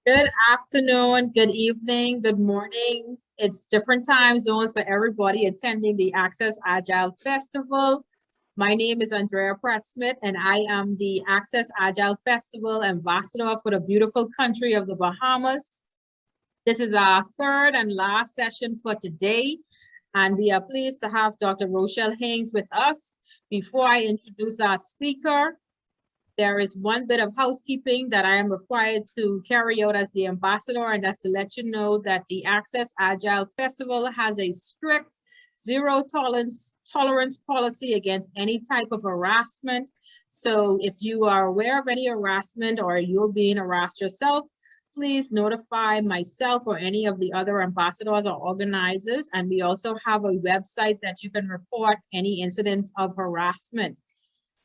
Good afternoon, good evening, good morning. It's different time zones for everybody attending the Access Agile Festival. My name is Andrea Pratt-Smith, and I am the Access Agile Festival ambassador for the beautiful country of the Bahamas. This is our third and last session for today, and we are pleased to have Dr. Rochelle Haynes with us. Before I introduce our speaker, there is one bit of housekeeping that I am required to carry out as the ambassador, and that's to let you know that the Access Agile Festival has a strict zero tolerance policy against any type of harassment. So if you are aware of any harassment or you're being harassed yourself, please notify myself or any of the other ambassadors or organizers. And we also have a website that you can report any incidents of harassment.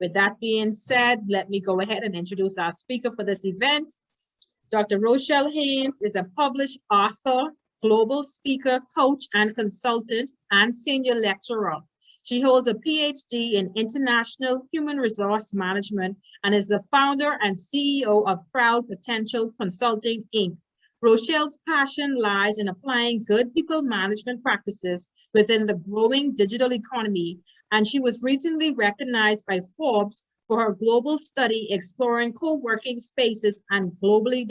With that being said, let me go ahead and introduce our speaker for this event. Dr. Rochelle Haynes is a published author, global speaker, coach, and consultant, and senior lecturer. She holds a PhD in International Human Resource Management and is the founder and CEO of Proud Potential Consulting, Inc. Rochelle's passion lies in applying good people management practices within the growing digital economy, and she was recently recognized by Forbes for her global study exploring co-working spaces and globally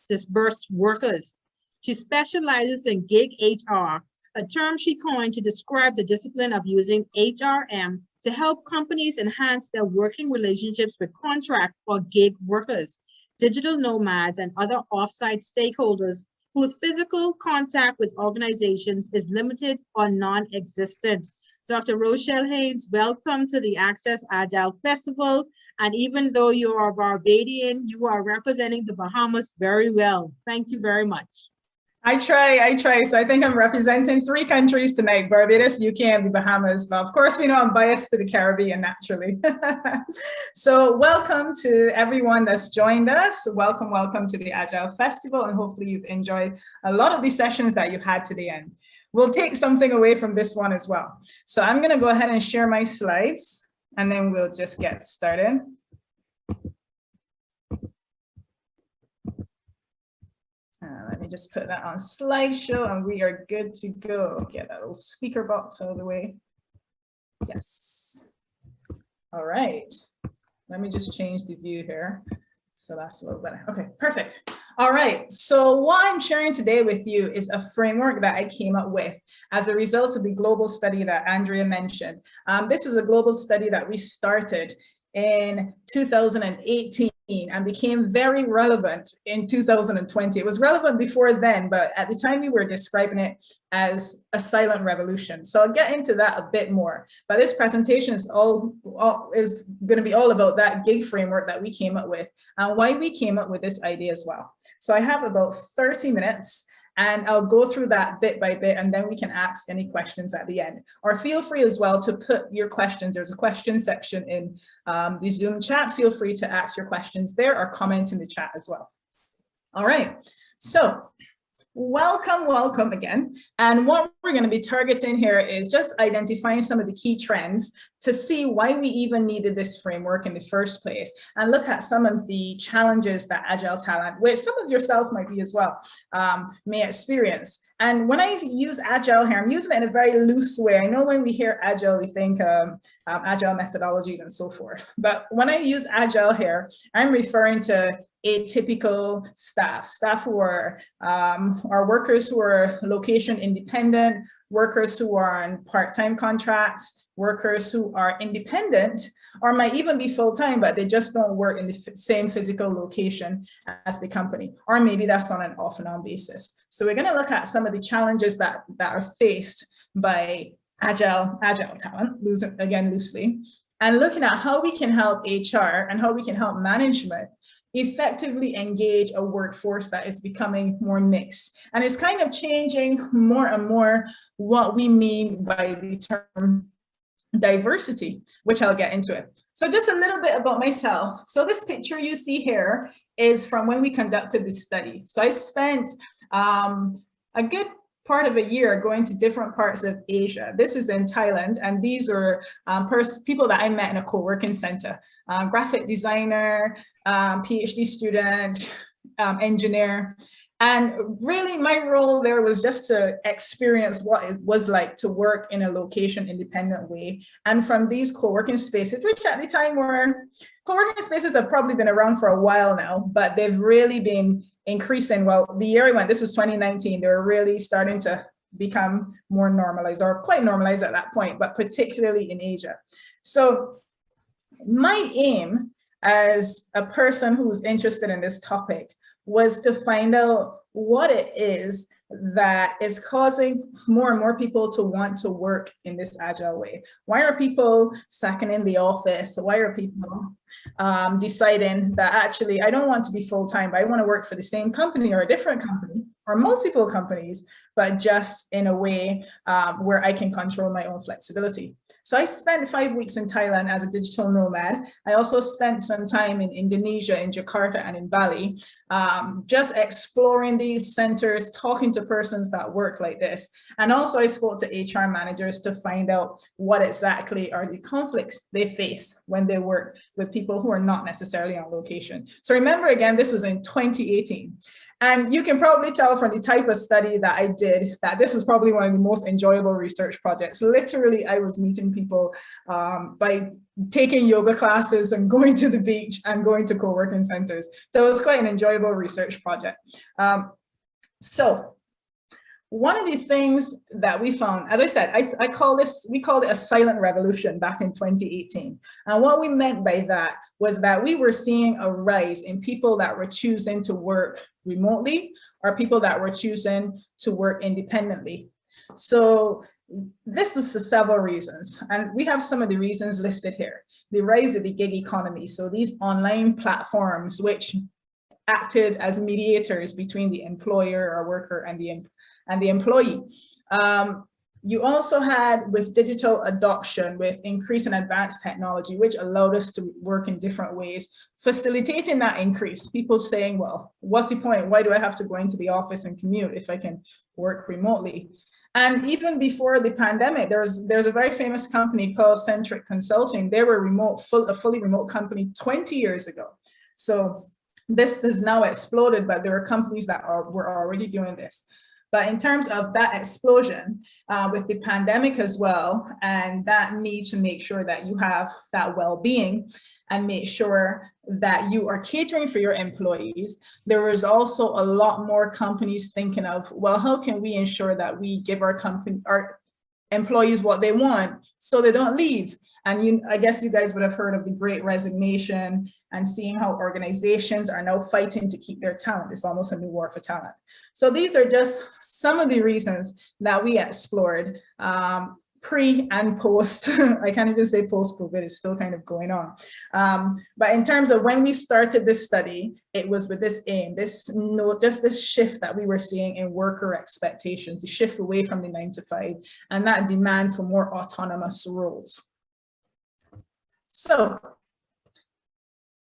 dispersed workers. She specializes in GigHR, a term she coined to describe the discipline of using HRM to help companies enhance their working relationships with contract or gig workers, digital nomads, and other offsite stakeholders whose physical contact with organizations is limited or non-existent. Dr. Rochelle Haynes, welcome to the Access Agile Festival. And even though you are Barbadian, you are representing the Bahamas very well. Thank you very much. I try. So I think I'm representing 3 countries tonight: Barbados, UK, and the Bahamas. But of course, we know I'm biased to the Caribbean, naturally. So welcome to everyone that's joined us. Welcome to the Agile Festival. And hopefully you've enjoyed a lot of the sessions that you've had to the end. We'll take something away from this one as well. So I'm going to go ahead and share my slides, and then we'll just get started. Let me just put that on slideshow, and we are good to go. Get that little speaker box out of the way. Yes. All right. Let me just change the view here. So that's a little better. Okay, perfect. All right, so what I'm sharing today with you is a framework that I came up with as a result of the global study that Andrea mentioned. This was a global study that we started in 2018 and became very relevant in 2020. It was relevant before then, but at the time we were describing it as a silent revolution. So I'll get into that a bit more. But this presentation is is going to be all about that gig framework that we came up with and why we came up with this idea as well. So I have about 30 minutes. And I'll go through that bit by bit, and then we can ask any questions at the end. Or feel free as well to put your questions. There's a question section in the Zoom chat. Feel free to ask your questions there or comment in the chat as well. All right, so welcome again. And what we're going to be targeting here is just identifying some of the key trends to see why we even needed this framework in the first place, and look at some of the challenges that Agile talent, which some of yourself might be as well, may experience. And when I use Agile here, I'm using it in a very loose way. I know when we hear Agile, we think Agile methodologies and so forth. But when I use Agile here, I'm referring to atypical staff who are workers who are location independent, workers who are on part-time contracts, workers who are independent, or might even be full-time, but they just don't work in the same physical location as the company, or maybe that's on an off and on basis. So we're going to look at some of the challenges that are faced by Agile talent, again loosely, and looking at how we can help HR and how we can help management effectively engage a workforce that is becoming more mixed. And it's kind of changing more and more what we mean by the term diversity, which I'll get into it. So just a little bit about myself. So this picture you see here is from when we conducted this study. So I spent a good part of a year going to different parts of Asia. This is in Thailand, and these are people that I met in a co-working center. Graphic designer, PhD student, engineer. And really my role there was just to experience what it was like to work in a location independent way. And from these co-working spaces, which at the time were, co-working spaces have probably been around for a while now, but they've really been increasing. Well, the year I went, this was 2019, they were really starting to become more normalized, or quite normalized at that point, but particularly in Asia. So my aim as a person who's interested in this topic was to find out what it is that is causing more and more people to want to work in this agile way. Why are people sacking in the office? Why are people deciding that actually I don't want to be full-time, but I want to work for the same company or a different company or multiple companies, but just in a way where I can control my own flexibility. So I spent 5 weeks in Thailand as a digital nomad. I also spent some time in Indonesia, in Jakarta and in Bali, just exploring these centers, talking to persons that work like this. And also I spoke to HR managers to find out what exactly are the conflicts they face when they work with people who are not necessarily on location. So remember, again, this was in 2018. And you can probably tell from the type of study that I did that this was probably one of the most enjoyable research projects. Literally, I was meeting people by taking yoga classes and going to the beach and going to co-working centers. So it was quite an enjoyable research project. So one of the things that we found, as I said, we called it a silent revolution back in 2018. And what we meant by that was that we were seeing a rise in people that were choosing to work remotely or people that were choosing to work independently. So this is for several reasons, and we have some of the reasons listed here. The rise of the gig economy. So these online platforms, which acted as mediators between the employer or worker and the employee. You also had, with digital adoption, with increase in advanced technology, which allowed us to work in different ways, facilitating that increase. People saying, well, what's the point? Why do I have to go into the office and commute if I can work remotely? And even before the pandemic, there's a very famous company called Centric Consulting. They were a fully remote company 20 years ago. So this has now exploded, but there are companies that were already doing this. But in terms of that explosion with the pandemic as well, and that need to make sure that you have that well-being and make sure that you are catering for your employees, there was also a lot more companies thinking of, well, how can we ensure that we give our employees what they want so they don't leave? And I guess you guys would have heard of the Great Resignation and seeing how organizations are now fighting to keep their talent. It's almost a new war for talent. So these are just some of the reasons that we explored pre and post. I can't even say post-COVID, it's still kind of going on. But in terms of when we started this study, it was with this aim, just this shift that we were seeing in worker expectations, to shift away from the 9 to 5 and that demand for more autonomous roles. So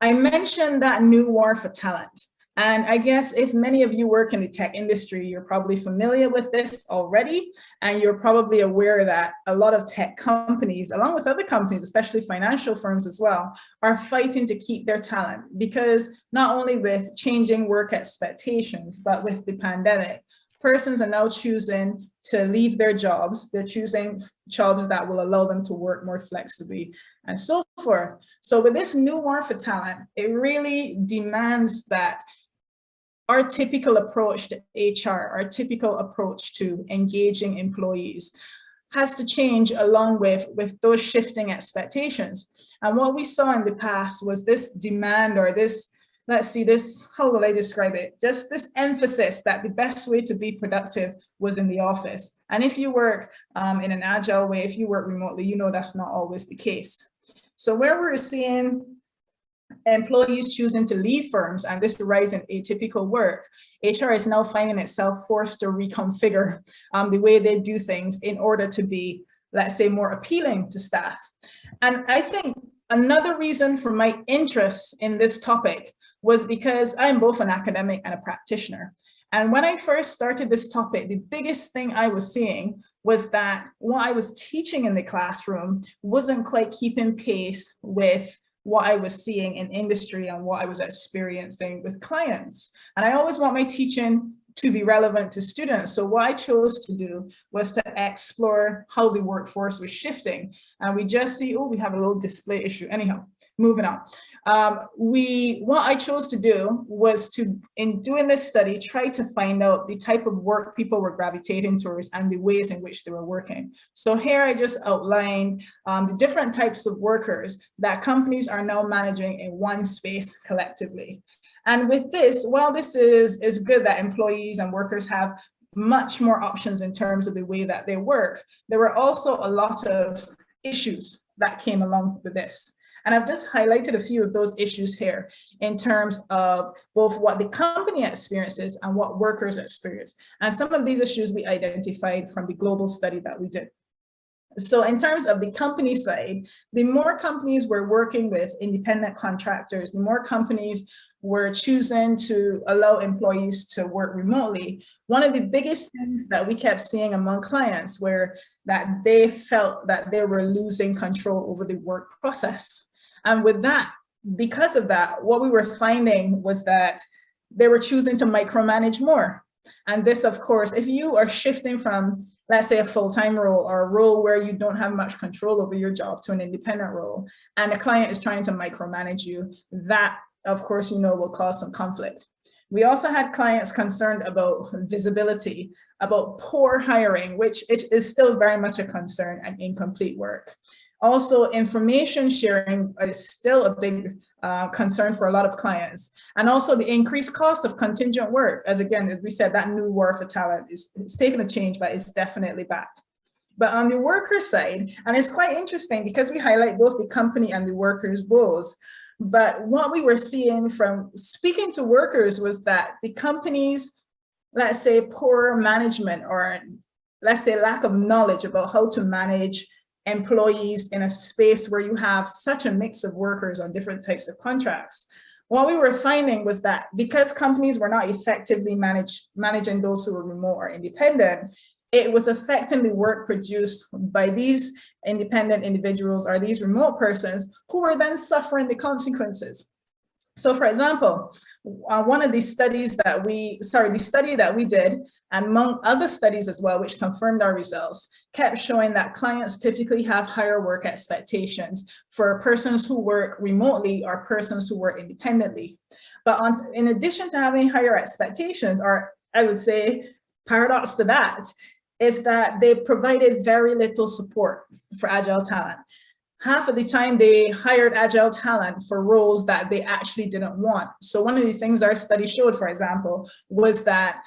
I mentioned that new war for talent. And I guess if many of you work in the tech industry, you're probably familiar with this already. And you're probably aware that a lot of tech companies, along with other companies, especially financial firms as well, are fighting to keep their talent, because not only with changing work expectations, but with the pandemic, persons are now choosing to leave their jobs. They're choosing jobs that will allow them to work more flexibly and so forth. So with this new war for talent, it really demands that our typical approach to HR, our typical approach to engaging employees has to change along with those shifting expectations. And what we saw in the past was this demand, or this, let's see, this, how will I describe it? Just this emphasis that the best way to be productive was in the office. And if you work in an agile way, if you work remotely, you know that's not always the case. So where we're seeing employees choosing to leave firms and this rise in atypical work, HR is now finding itself forced to reconfigure the way they do things in order to be, let's say, more appealing to staff. And I think another reason for my interest in this topic was because I'm both an academic and a practitioner. And when I first started this topic, the biggest thing I was seeing was that what I was teaching in the classroom wasn't quite keeping pace with what I was seeing in industry and what I was experiencing with clients. And I always want my teaching to be relevant to students. So what I chose to do was to explore how the workforce was shifting. And we just see, oh, we have a little display issue. Anyhow, moving on. What I chose to do was to, in doing this study, try to find out the type of work people were gravitating towards and the ways in which they were working. So here I just outlined the different types of workers that companies are now managing in one space collectively. And with this, while this is good that employees and workers have much more options in terms of the way that they work, there were also a lot of issues that came along with this. And I've just highlighted a few of those issues here in terms of both what the company experiences and what workers experience. And some of these issues we identified from the global study that we did. So in terms of the company side, the more companies were working with independent contractors, the more companies were choosing to allow employees to work remotely. One of the biggest things that we kept seeing among clients were that they felt that they were losing control over the work process. And with that, because of that, what we were finding was that they were choosing to micromanage more. And this, of course, if you are shifting from, let's say, a full-time role or a role where you don't have much control over your job to an independent role, and a client is trying to micromanage you, that, of course, will cause some conflict. We also had clients concerned about visibility, about poor hiring, which is still very much a concern, and incomplete work. Also, information sharing is still a big concern for a lot of clients. And also the increased cost of contingent work. As again, as we said, that new war for talent is taking a change, but it's definitely back. But on the worker side, and it's quite interesting because we highlight both the company and the workers' woes. But what we were seeing from speaking to workers was that the companies, let's say, poor management, or let's say lack of knowledge about how to manage employees in a space where you have such a mix of workers on different types of contracts. What we were finding was that because companies were not effectively managing those who were remote or independent, it was affecting the work produced by these independent individuals or these remote persons who were then suffering the consequences. So for example, one of these studies that the study that we did, and among other studies as well, which confirmed our results, kept showing that clients typically have higher work expectations for persons who work remotely or persons who work independently. But in addition to having higher expectations, or I would say paradox to that, is that they provided very little support for Agile talent. Half of the time they hired Agile talent for roles that they actually didn't want. So one of the things our study showed, for example, was that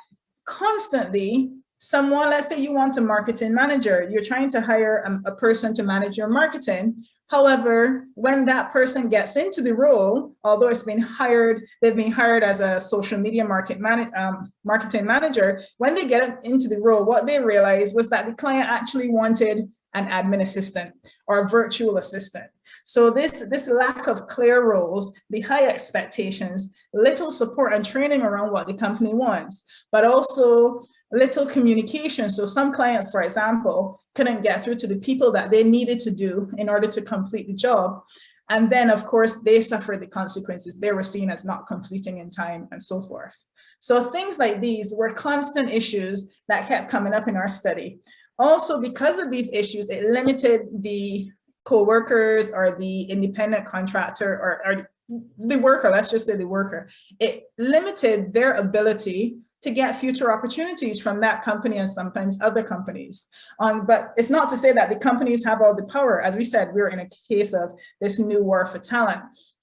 constantly someone, let's say you want a marketing manager, you're trying to hire a person to manage your marketing. However, when that person gets into the role, although they've been hired as a social media marketing manager, when they get into the role, what they realized was that the client actually wanted an admin assistant or a virtual assistant. So this lack of clear roles, the high expectations, little support and training around what the company wants, but also little communication. So some clients, for example, couldn't get through to the people that they needed to do in order to complete the job. And then, of course, they suffered the consequences. They were seen as not completing in time and so forth. So things like these were constant issues that kept coming up in our study. Also, because of these issues, it limited the co-workers or the independent contractor or the worker, let's just say the worker. It limited their ability to get future opportunities from that company and sometimes other companies. But it's not to say that the companies have all the power. As we said, we're in a case of this new war for talent.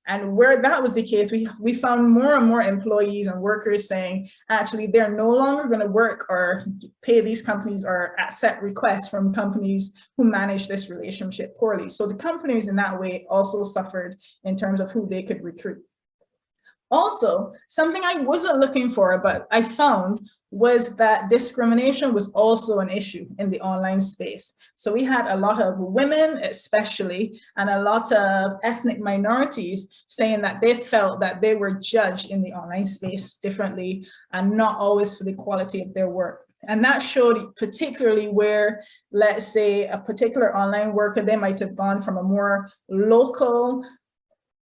And where that was the case, we found more and more employees and workers saying, actually, they're no longer going to work or pay these companies or accept requests from companies who manage this relationship poorly. So the companies in that way also suffered in terms of who they could recruit. Also, something I wasn't looking for, but I found, was that discrimination was also an issue in the online space. So we had a lot of women, especially, and a lot of ethnic minorities saying that they felt that they were judged in the online space differently and not always for the quality of their work. And that showed particularly where, let's say, a particular online worker, they might have gone from a more local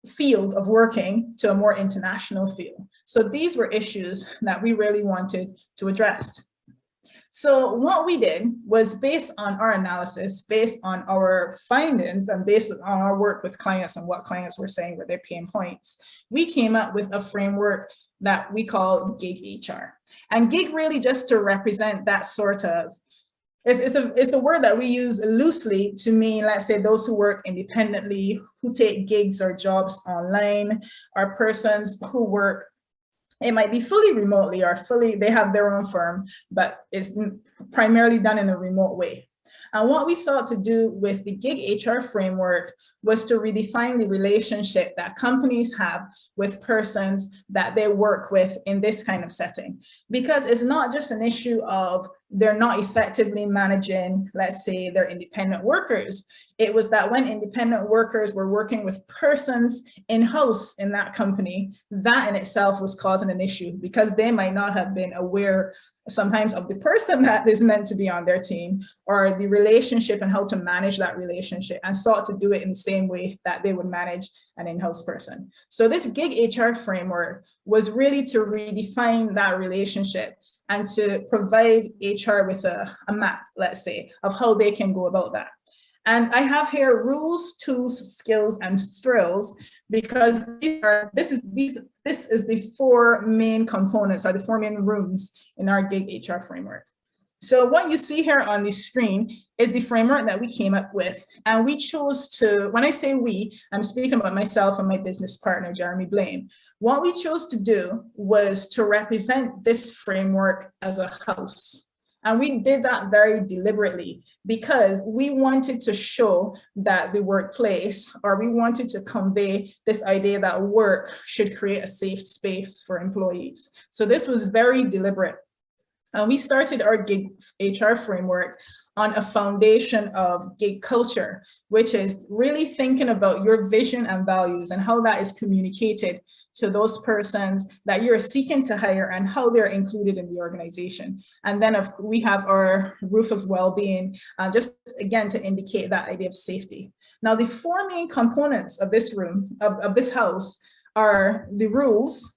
field of working to a more international field. So these were issues that we really wanted to address. So what we did was, based on our analysis, based on our findings, and based on our work with clients and what clients were saying were their pain points, we came up with a framework that we call GigHR. And gig really just to represent that sort of, it's a word that we use loosely to mean, let's say, those who work independently, who take gigs or jobs online, or persons who work, it might be fully remotely or they have their own firm, but it's primarily done in a remote way. And what we sought to do with the GigHR framework was to redefine the relationship that companies have with persons that they work with in this kind of setting. Because it's not just an issue of they're not effectively managing, let's say, their independent workers. It was that when independent workers were working with persons in-house in that company, that in itself was causing an issue, because they might not have been aware sometimes of the person that is meant to be on their team, or the relationship and how to manage that relationship, and sought to do it in the same way that they would manage an in-house person. So this GigHR framework was really to redefine that relationship and to provide HR with a map, let's say, of how they can go about that. And I have here rules, tools, skills, and thrills, because this is the four main components, or the four main rooms in our GigHR framework. So what you see here on the screen is the framework that we came up with. And we chose to, when I say we, I'm speaking about myself and my business partner, Jeremy Blame. What we chose to do was to represent this framework as a house. And we did that very deliberately, because we wanted to show that the workplace, or we wanted to convey this idea that work should create a safe space for employees. So this was very deliberate. And we started our GigHR framework on a foundation of gig culture, which is really thinking about your vision and values and how that is communicated to those persons that you're seeking to hire and how they're included in the organization. And then we have our roof of well-being, just again to indicate that idea of safety. Now, the four main components of this room, of this house, are the rules,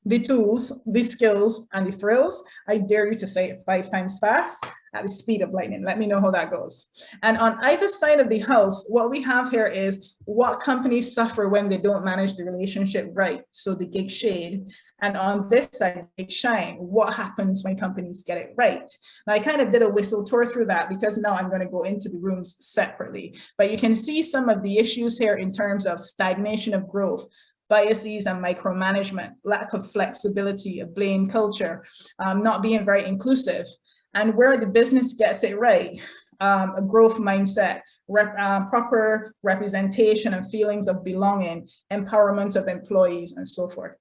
the tools, the skills, and the thrills. I dare you to say it 5 times fast at the speed of lightning. Let me know how that goes. And on either side of the house, what we have here is what companies suffer when they don't manage the relationship right. So the gig shade. And on this side, gig shine, what happens when companies get it right. Now, I kind of did a whistle tour through that, because now I'm going to go into the rooms separately. But you can see some of the issues here in terms of stagnation of growth, biases and micromanagement, lack of flexibility, a blame culture, not being very inclusive. And where the business gets it right, a growth mindset, proper representation and feelings of belonging, empowerment of employees, and so forth.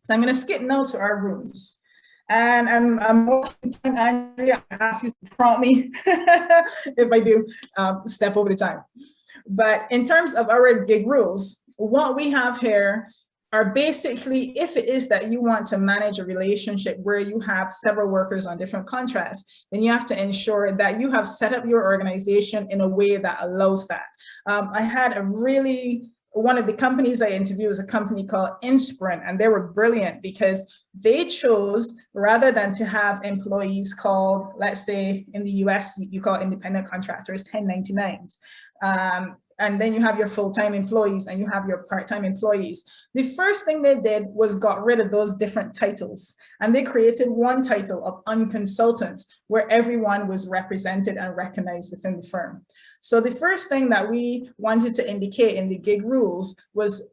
So I'm going to skip now to our rooms. And I'm watching time, Andrea, I ask you to prompt me if I do step over the time. But in terms of our gig rules, what we have here are basically, if it is that you want to manage a relationship where you have several workers on different contracts, then you have to ensure that you have set up your organization in a way that allows that. I had one of the companies I interviewed was a company called Insprint, and they were brilliant because they chose, rather than to have employees called, let's say in the US, you call independent contractors 1099s. And then you have your full-time employees and you have your part-time employees. The first thing they did was got rid of those different titles, and they created one title of unconsultants where everyone was represented and recognized within the firm. So the first thing that we wanted to indicate in the gig rules was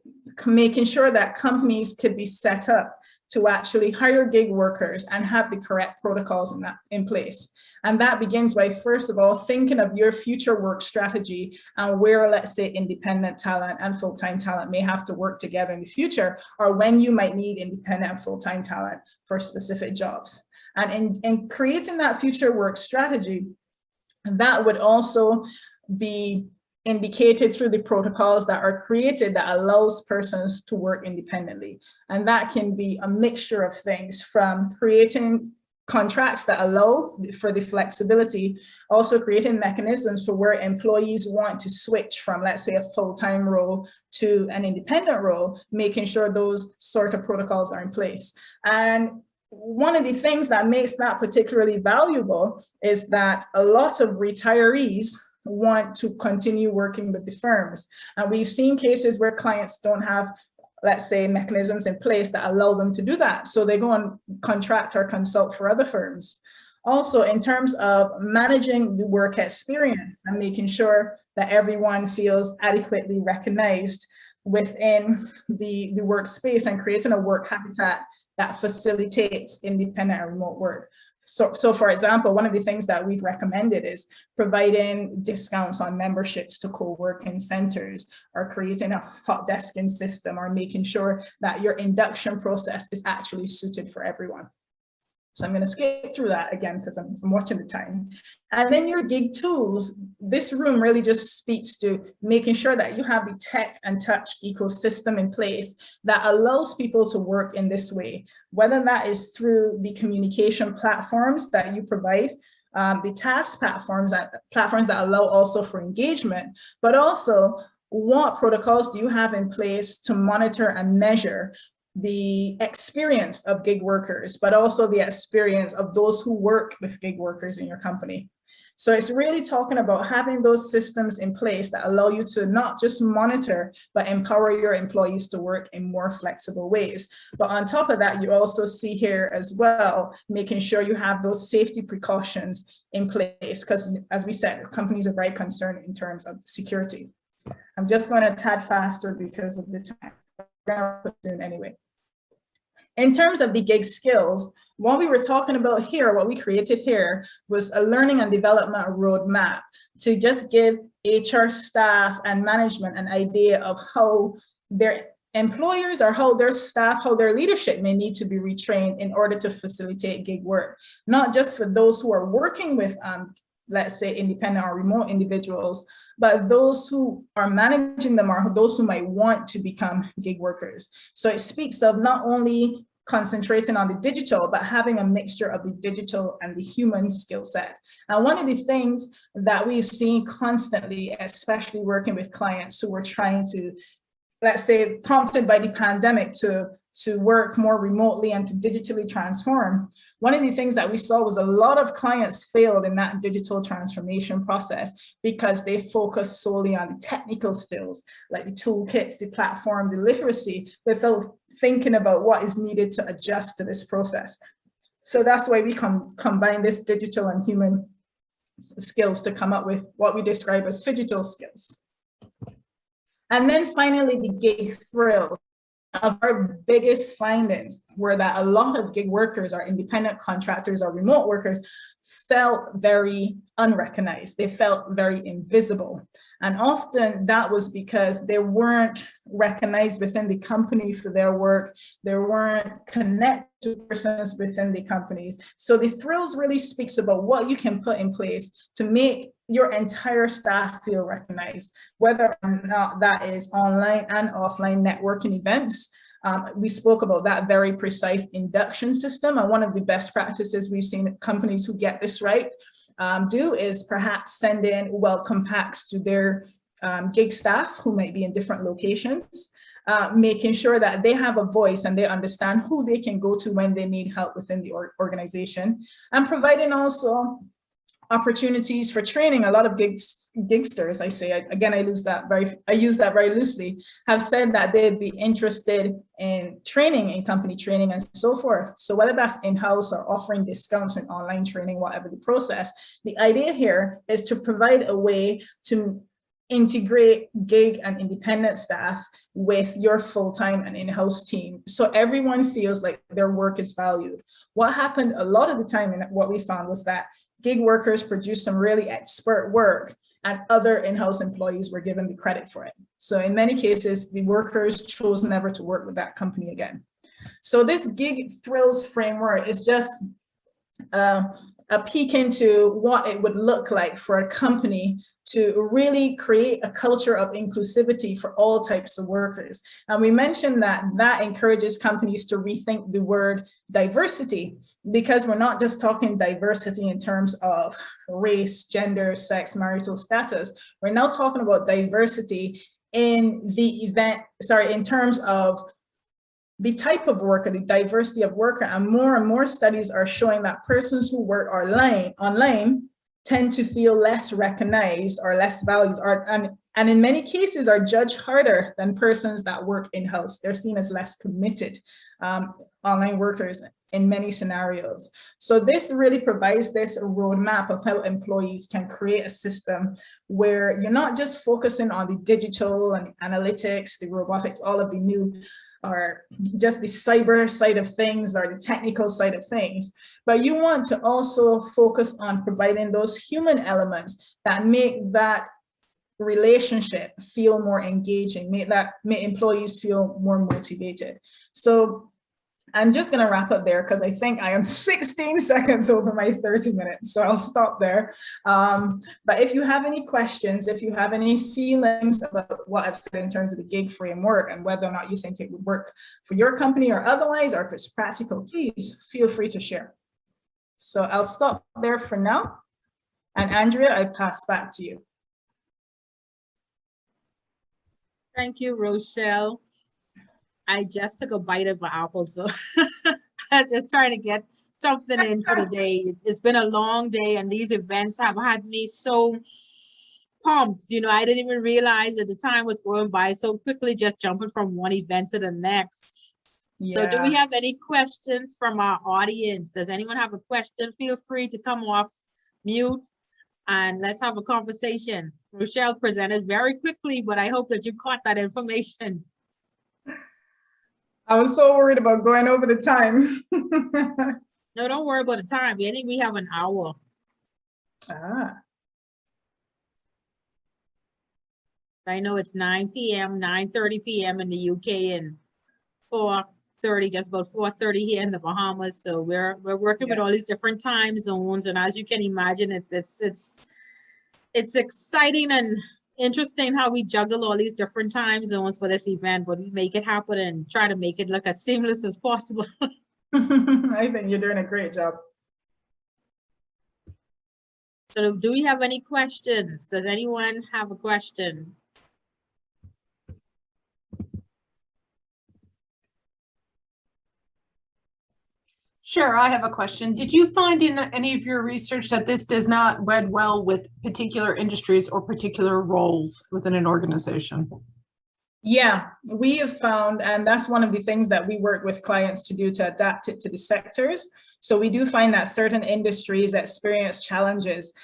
making sure that companies could be set up to actually hire gig workers and have the correct protocols in place. And that begins by, first of all, thinking of your future work strategy and where, let's say, independent talent and full-time talent may have to work together in the future, or when you might need independent and full-time talent for specific jobs. And in creating that future work strategy, that would also be indicated through the protocols that are created that allows persons to work independently. And that can be a mixture of things, from creating contracts that allow for the flexibility, also creating mechanisms for where employees want to switch from, let's say, a full-time role to an independent role, making sure those sort of protocols are in place. And one of the things that makes that particularly valuable is that a lot of retirees want to continue working with the firms. And we've seen cases where clients don't have, let's say, mechanisms in place that allow them to do that. So they go and contract or consult for other firms. Also, in terms of managing the work experience and making sure that everyone feels adequately recognized within the workspace and creating a work habitat that facilitates independent and remote work. So for example, one of the things that we've recommended is providing discounts on memberships to co-working centers, or creating a hot desking system, or making sure that your induction process is actually suited for everyone. So I'm going to skip through that again because I'm watching the time. And then your gig tools, this room really just speaks to making sure that you have the tech and touch ecosystem in place that allows people to work in this way, whether that is through the communication platforms that you provide, the task platforms that allow also for engagement, but also what protocols do you have in place to monitor and measure the experience of gig workers, but also the experience of those who work with gig workers in your company. So it's really talking about having those systems in place that allow you to not just monitor, but empower your employees to work in more flexible ways. But on top of that, you also see here as well, making sure you have those safety precautions in place, because as we said, companies are very concerned in terms of security. I'm just going to tad faster because of the time. We're going to put it in anyway. In terms of the gig skills, what we were talking about here, what we created here was a learning and development roadmap to just give HR staff and management an idea of how their employers or how their staff, how their leadership may need to be retrained in order to facilitate gig work, not just for those who are working with let's say independent or remote individuals, but those who are managing them or those who might want to become gig workers. So it speaks of not only concentrating on the digital, but having a mixture of the digital and the human skill set. And one of the things that we've seen constantly, especially working with clients who were trying to, let's say, prompted by the pandemic to work more remotely and to digitally transform, one of the things that we saw was a lot of clients failed in that digital transformation process because they focused solely on the technical skills, like the toolkits, the platform, the literacy, without thinking about what is needed to adjust to this process. So that's why we combine this digital and human skills to come up with what we describe as phygital skills. And then finally, the gig thrill. Of our biggest findings were that a lot of gig workers or independent contractors or remote workers felt very unrecognized. They felt very invisible. And often that was because they weren't recognized within the company for their work. They weren't connected to persons within the companies. So the thrills really speaks about what you can put in place to make your entire staff feel recognized, whether or not that is online and offline networking events. We spoke about that very precise induction system. And one of the best practices we've seen companies who get this right do is perhaps send in welcome packs to their gig staff who might be in different locations, making sure that they have a voice and they understand who they can go to when they need help within the organization, and providing also opportunities for training. A lot of gigsters, I say, again, I use that very loosely, have said that they'd be interested in training, in company training and so forth. So whether that's in-house or offering discounts in online training, whatever the process, the idea here is to provide a way to integrate gig and independent staff with your full-time and in-house team, so everyone feels like their work is valued. What happened a lot of the time, and what we found, was that gig workers produced some really expert work and other in-house employees were given the credit for it. So in many cases, the workers chose never to work with that company again. So this gig thrills framework is just a peek into what it would look like for a company to really create a culture of inclusivity for all types of workers. And we mentioned that that encourages companies to rethink the word diversity, because we're not just talking diversity in terms of race, gender, sex, marital status. We're now talking about diversity in in terms of the type of worker, the diversity of worker, and more studies are showing that persons who work online tend to feel less recognized or less valued, and in many cases are judged harder than persons that work in-house. They're seen as less committed online workers in many scenarios. So this really provides this roadmap of how employees can create a system where you're not just focusing on the digital and analytics, the robotics, all of the new, or just the cyber side of things or the technical side of things, but you want to also focus on providing those human elements that make that relationship feel more engaging, make employees feel more motivated. So I'm just going to wrap up there because I think I am 16 seconds over my 30 minutes, so I'll stop there. But if you have any questions, if you have any feelings about what I've said in terms of the gig framework and whether or not you think it would work for your company or otherwise, or if it's practical, please feel free to share. So I'll stop there for now. And Andrea, I pass back to you. Thank you, Rochelle. I just took a bite of an apple, so I'm just trying to get something in for the day. It's been a long day, and these events have had me so pumped. You know, I didn't even realize that the time was going by so quickly, just jumping from one event to the next. Yeah. So do we have any questions from our audience? Does anyone have a question? Feel free to come off mute and let's have a conversation. Rochelle presented very quickly, but I hope that you caught that information. I was so worried about going over the time. No, don't worry about the time. I think we have an hour. I know it's 9 p.m., 9:30 p.m. in the UK and 4:30, just about 4:30 here in the Bahamas. So we're working with all these different time zones, and as you can imagine, it's exciting and interesting how we juggle all these different time zones for this event, but we make it happen and try to make it look as seamless as possible. I think you're doing a great job. So do we have any questions? Does anyone have a question? Sure, I have a question. Did you find in any of your research that this does not wed well with particular industries or particular roles within an organization? Yeah, we have found, and that's one of the things that we work with clients to do to adapt it to the sectors. So we do find that certain industries experience challenges.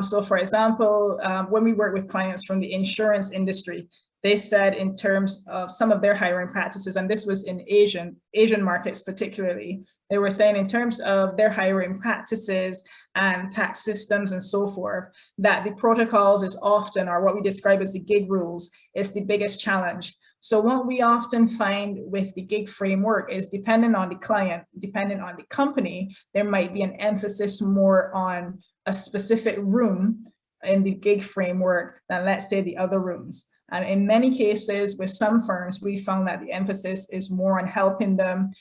So for example, when we work with clients from the insurance industry, they said in terms of some of their hiring practices, and this was in Asian markets particularly, they were saying in terms of their hiring practices and tax systems and so forth, that the protocols is often, or what we describe as the gig rules, is the biggest challenge. So what we often find with the gig framework is depending on the client, depending on the company, there might be an emphasis more on a specific room in the gig framework than, let's say, the other rooms. And in many cases, with some firms, we found that the emphasis is more on helping them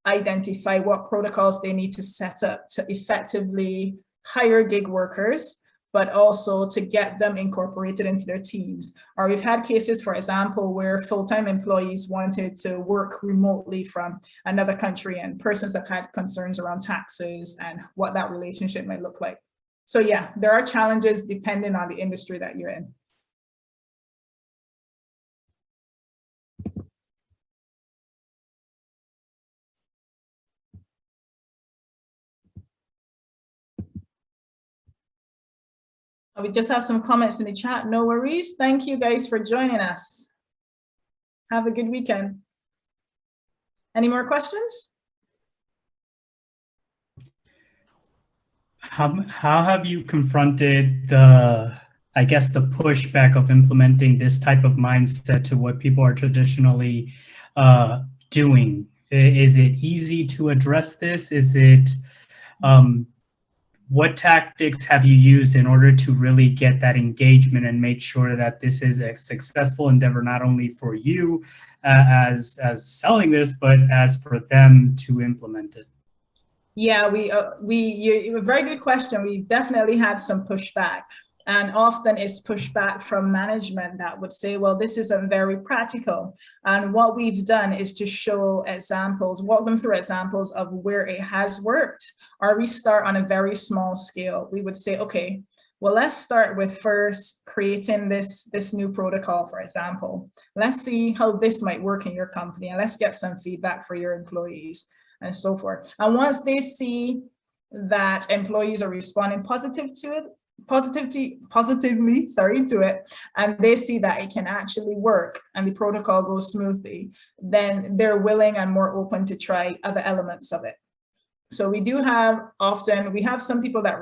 identify what protocols they need to set up to effectively hire gig workers, but also to get them incorporated into their teams. Or we've had cases, for example, where full-time employees wanted to work remotely from another country, and persons have had concerns around taxes and what that relationship might look like. So yeah, there are challenges depending on the industry that you're in. We just have some comments in the chat. No worries. Thank you guys for joining us. Have a good weekend. Any more questions? How have you confronted the, I guess, the pushback of implementing this type of mindset to what people are traditionally doing? Is it easy to address this? Is it what tactics have you used in order to really get that engagement and make sure that this is a successful endeavor, not only for you as selling this, but as for them to implement it? Yeah, a very good question. We definitely had some pushback, and often it's pushback from management that would say, well, this isn't very practical. And what we've done is to show examples, walk them through examples of where it has worked, or we start on a very small scale. We would say, okay, well, let's start with first creating this new protocol, for example. Let's see how this might work in your company, and let's get some feedback for your employees, and so forth. And once they see that employees are responding positively to it, and they see that it can actually work and the protocol goes smoothly, then they're willing and more open to try other elements of it. So we have some people that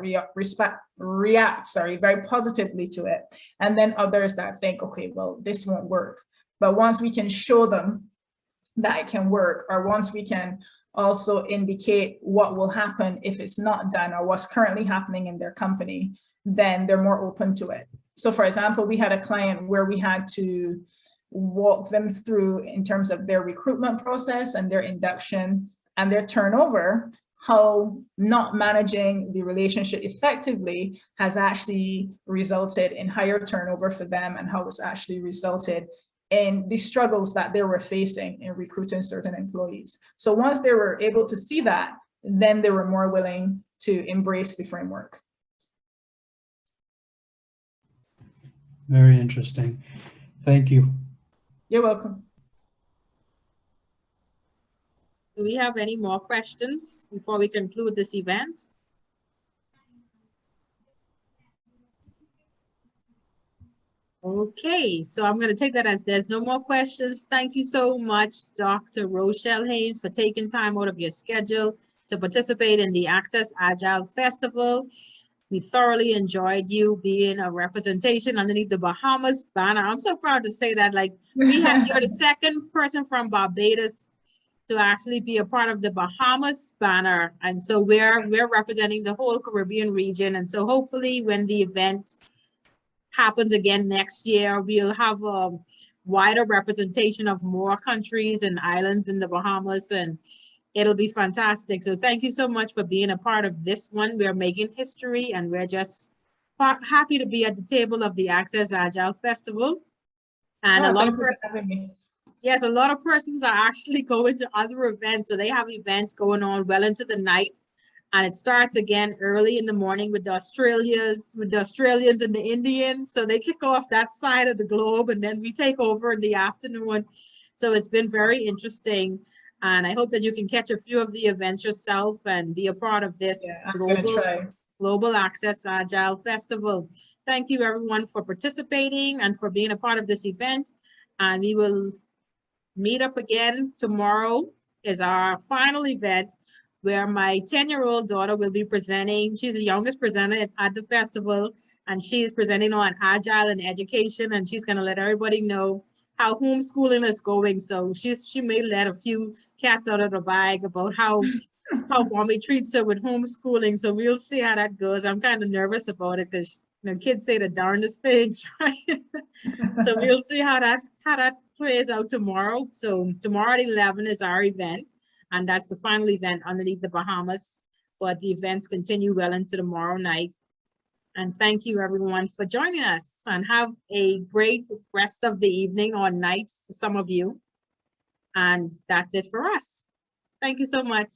react very positively to it, and then others that think, okay, well, this won't work. But once we can show them that it can work, or once we can also indicate what will happen if it's not done, or what's currently happening in their company, then they're more open to it. So for example, we had a client where we had to walk them through, in terms of their recruitment process and their induction and their turnover, how not managing the relationship effectively has actually resulted in higher turnover for them, and how it's actually resulted in the struggles that they were facing in recruiting certain employees. So once they were able to see that, then they were more willing to embrace the framework. Very interesting. Thank you. You're welcome. Do we have any more questions before we conclude this event? Okay, so I'm going to take that as there's no more questions. Thank you so much, Dr. Rochelle Haynes, for taking time out of your schedule to participate in the Access Agile Festival. We thoroughly enjoyed you being a representation underneath the Bahamas banner. I'm so proud to say that, like, you're the second person from Barbados to actually be a part of the Bahamas banner. And so we're representing the whole Caribbean region. And so hopefully when the event happens again next year, we'll have a wider representation of more countries and islands in the Bahamas, and it'll be fantastic. So thank you so much for being a part of this one. We're making history, and we're just happy to be at the table of the Access Agile Festival. And a lot of yes, a lot of persons are actually going to other events. So they have events going on well into the night. And it starts again early in the morning with the Australians and the Indians. So they kick off that side of the globe, and then we take over in the afternoon. So it's been very interesting. And I hope that you can catch a few of the events yourself and be a part of this global Access Agile Festival. Thank you everyone for participating and for being a part of this event. And we will meet up again tomorrow is our final event, where my 10-year-old daughter will be presenting. She's the youngest presenter at the festival, and she's presenting on Agile and education, and she's gonna let everybody know how homeschooling is going. So she may let a few cats out of the bag about how mommy treats her with homeschooling. So we'll see how that goes. I'm kind of nervous about it because kids say the darndest things, right? So we'll see how that plays out tomorrow. So tomorrow at 11 is our event. And that's the final event underneath the Bahamas. But the events continue well into tomorrow night. And thank you everyone for joining us, and have a great rest of the evening or night to some of you. And that's it for us. Thank you so much.